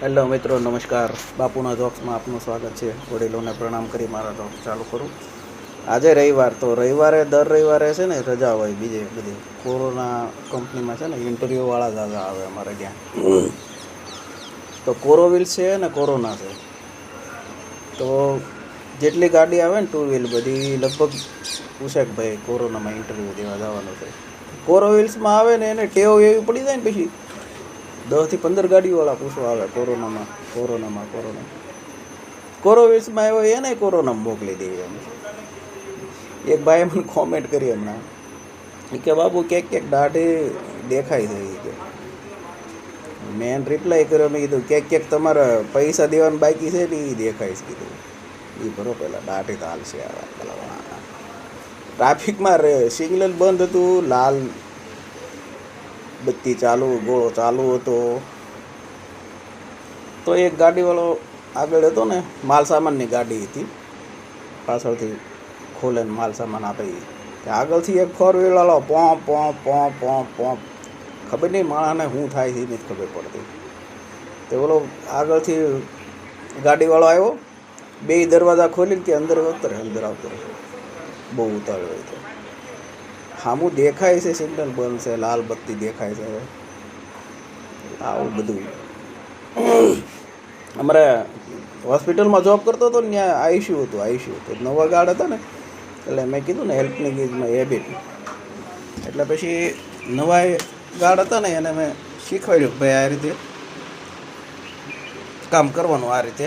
Hello મિત્રો, નમસ્કાર. બાપુના જોક્સમાં આપનું સ્વાગત છે. વડીલોને પ્રણામ કરી મારા જોક્સ ચાલુ કરું. આજે રવિવાર, તો દર રવિવારે છે ને રજા હોય. બીજે બધી કોરોના કંપનીમાં છે ને ઇન્ટરવ્યૂવાળા દાદા આવે અમારે ત્યાં. તો કોરોવિલ છે ને કોરોના છે. તો જેટલી ગાડી આવે ને 2 વ્હીલ બધી લગભગ પૂછે કે ભાઈ કોરોનામાં ઇન્ટરવ્યૂ દેવા જવાનું છે. કોરોવિલ્સમાં આવે ને એને ટેવ એવી પડી જાય ને પછી 10 થી 15 ગાડીવાળા પૂછવા આવે કોરોના કોરોવિલ્સમાં આવ્યો એને કોરોનામાં મોકલી દેવી. એમ એક ભાઈ મને કોમેન્ટ કરી હમણાં કે બાબુ ક્યાંક દાઢી દેખાય છે કે. મેં રિપ્લાય કર્યો, મેં કીધું ક્યાંક તમારે પૈસા દેવાનું બાકી છે ને એ દેખાય છે કીધું. એ ભરો પહેલાં દાઢી તો હાલશે. ટ્રાફિકમાં સિગ્નલ બંધ હતું, લાલ બત્તી ચાલુ, ગોળો ચાલુ હતો. તો એક ગાડીવાળો આગળ હતો ને, માલ સામાનની ગાડી હતી, પાછળથી ખોલે ને માલ સામાન આપે. આગળથી એક 4 વ્હીલવાળો પોંપ ખબર નહીં માણસને શું થાય છે નથી ખબર પડતી. તો બોલો આગળથી ગાડીવાળો આવ્યો, 2 દરવાજા ખોલીને કે અંદર આવતો રહે. બહુ ઉતાવળ હોય તો સામું દેખાય છે, સિગ્નલ બંધ છે, લાલ બત્તી દેખાય છે. આવું બધું. અમારે હોસ્પિટલમાં જોબ કરતો હતો ને, ત્યાં આઈસીયુ હતું. નવા ગાર્ડ હતા ને, એટલે મેં કીધું ને હેલ્પની ગીઝમાં હેબિટ. એટલે પછી નવા ગાર્ડ હતા ને એને મેં શીખવાડ્યું ભાઈ આ રીતે કામ કરવાનું, આ રીતે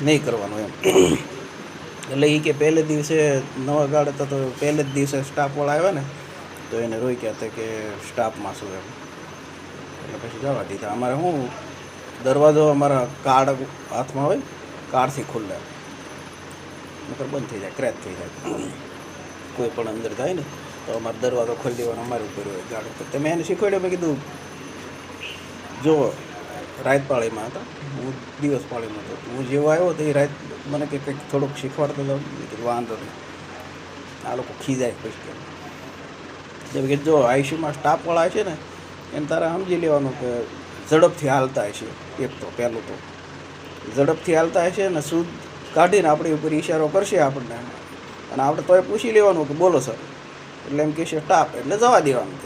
નહીં કરવાનું એમ. એટલે એ કે પહેલે દિવસે નવા ગાર્ડ હતા તો પહેલે જ દિવસે સ્ટાફવાળા આવ્યા ને તો એને રોક્યા હતા કે સ્ટાફમાં શું એમ. એટલે પછી જવા દીધા. અમારે શું દરવાજો અમારા કાર્ડ હાથમાં હોય, કાર્ડથી ખુલ્લે નકર બંધ થઈ જાય, ક્રેક થઈ જાય. કોઈ પણ અંદર થાય ને તો અમારે દરવાજો ખોલી દેવાનો અમારે ઉપર હોય ગાર્ડ ઉપર. તો મેં એને શીખવાડ્યું. મેં કીધું જો રાત પાળીમાં હતા, હું દિવસ પાળીમાં હતો. હું જેવો આવ્યો તો એ રાત મને કે કંઈક થોડુંક શીખવાડતો હતો. વાંધો નહીં, આ લોકો ખીજાય પછી. જેમ કે જો આઈસીયુમાં સ્ટાફવાળા છે ને એને તારે સમજી લેવાનું કે ઝડપથી હાલતા હશે. એક તો પહેલું તો ઝડપથી હાલતા હશે ને શુદ્ધ કાઢીને આપણી ઉપર ઈશારો કરશે આપણને, અને આપણે તોય પૂછી લેવાનું કે બોલો સર. એટલે એમ કહેશે સ્ટાફ, એટલે જવા દેવાનું.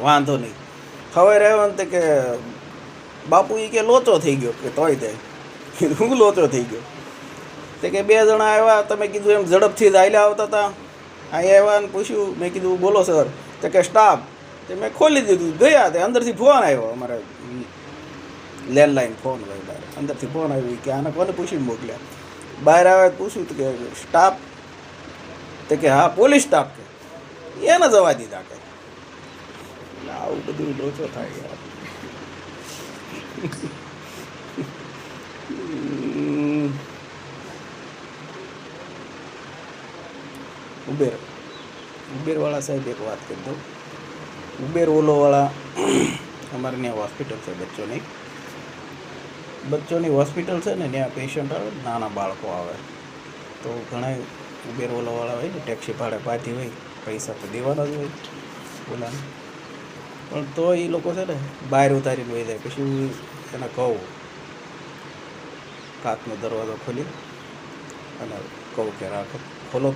વાંધો નહીં. હવે રહેવાનું તે કે બાપુ એ કે લોચો થઈ ગયો કે તોય દે. હું લોચો થઈ ગયો તે કે 2 જણા આવ્યા, તમે કીધું એમ ઝડપથી જ હાલ્યા આવતા હતા, અહીંયા આવ્યા ને પૂછ્યું. મેં કીધું બોલો સર. તે કે સ્ટાફ. તે મેં ખોલી દીધું, ગયા. તે અંદરથી ફોન આવ્યો, અમારે લેન્ડલાઇન ફોન હોય બહાર. અંદરથી ફોન આવ્યો કે આને કોને પૂછીને મોકલ્યા. બહાર આવ્યા પૂછ્યું કે સ્ટાફ. તે કે હા પોલીસ સ્ટાફ. કે એને જવા દીધા. કે આવું બધું લોચો થાય યાર. ઉબેરવાળા સાહેબ એક વાત કરી દઉં. ઉબેર ઓલોવાળા અમારે ત્યાં હોસ્પિટલ છે બચ્ચોની હોસ્પિટલ છે ને, ત્યાં પેશન્ટ આવે, નાના બાળકો આવે. તો ઘણા ઉબેર ઓલોવાળા હોય ને, ટેક્સી ભાડે પાછી હોય, પૈસા તો દેવાના જ હોય ઓલાને. પણ તો એ લોકો છે ને બહાર ઉતારીને વહી જાય. પછી હું એને કહું, કાચનો દરવાજો ખોલી અને કહું કે રાખો, ખોલો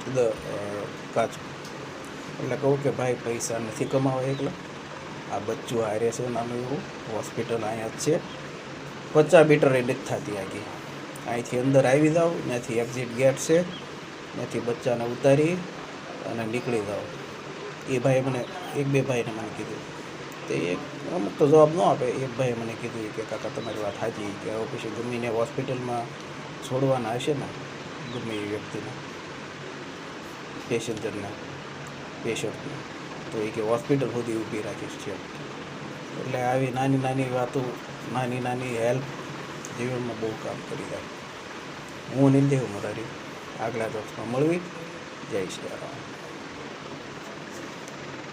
કાચ. એટલે કહું કે ભાઈ પૈસા નથી કમાવા એકલા, આ બચ્ચું હારે છે નાનું એવું, હોસ્પિટલ અહીંયા જ છે, 50 મીટરે નથી થતી આગી. અહીંથી અંદર આવી જાઓ, ત્યાંથી એક્ઝિટ ગેટ છે, ત્યાંથી બચ્ચાને ઉતારી અને નીકળી જાઓ. એ ભાઈ મને 1-2 ભાઈને મને કીધું. તે અમુક તો જવાબ ન આપે. એક ભાઈએ મને કીધું કે કાકા તમારી વાત સાચી, કે હવે પછી ગમીને હોસ્પિટલમાં છોડવાના હશે ને ગમે એ વ્યક્તિને, પેશન્ટને, તો એ કે હોસ્પિટલ સુધી ઊભી રાખીશ છે. એટલે આવી નાની વાતો, નાની હેલ્પ જીવનમાં બહુ કામ કરી જાય. હું નિંદેવ મોરારી. આગલા જોક્સમાં મળવી. જય શ્રી રામ.